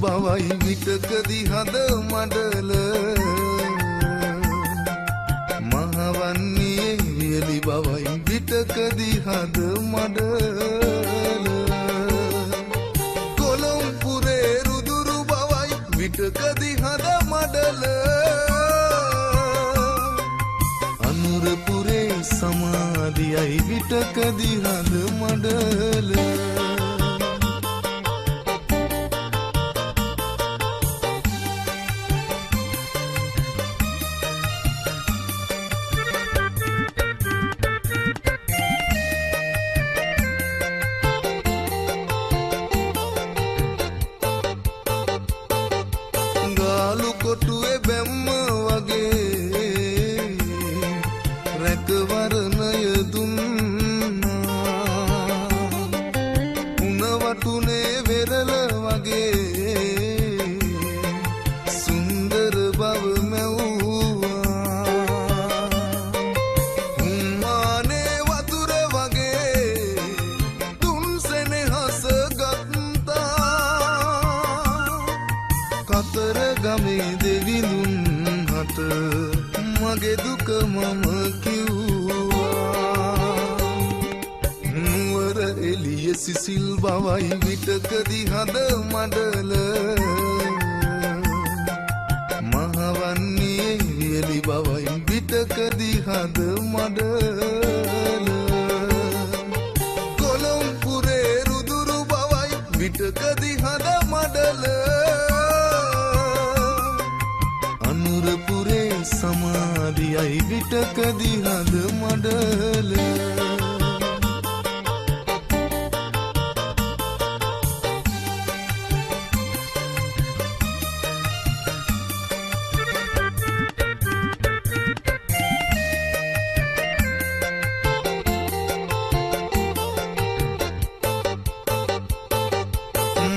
බවයි විටකදී හද මඩල මහවන්නේ වියලි බවයි විටකදී හද මඩල කොළඹුරේ රුදුරු බවයි විටකදී හද මඩල අනුරපුරේ සමාධියයි විටකදී හද මඩල කොටුවේ බැම්ම වගේ රැකවරණය දුන්නා උණ වටුනේ වෙරළ වගේ සුන්දර බව මැව්වා උම්මානේ වතුර වගේ තුන් සෙනෙහස ගත්තා කතර ගමේ දෙවිඳුන් හට මගේ දුක මම කිව්වා නුවර එළිය සිසිල් බවයි විටකදී හද මඩල මහවන්නේ වියලි බවයි විටකදී හද මඩල කොළඹුරේ රුදුරු බවයි විටකදී හද මඩල අනුරපුරේ සමාධියයි විටකදී හද මඩල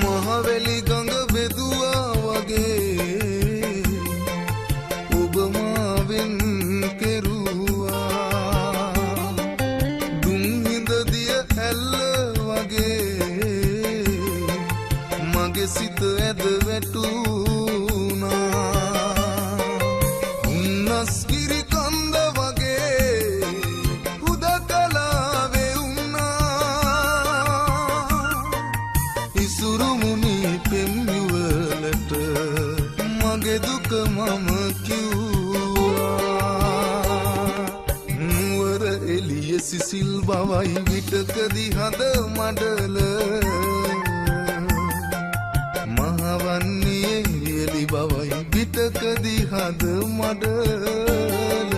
මහවැලි ගඟ බෙදුවා වගේ ඔබ මාවෙන් කෙරුවා දුම්හිඳ දිය ඇල්ල වගේ මගේ සිත ඇද වැටුණා උන්නස්ගිරි කන්ද වගේ හුදකලාවේ වුණා ඉසුරු මුනි පෙම්යුවලට මගේ දුක මම කිව්වා නුවර එළිය සිසිල් බවයි විටකදී හද මඩල මහවන්නේ වියලි බවයි විටකදී හද මඩල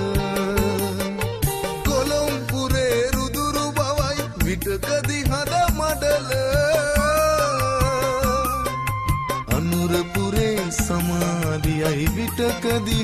කොළඹුරේ රුදුරු බවයි විටකදී හද මඩල අනුරපුරේ සමාධියයි විටකදී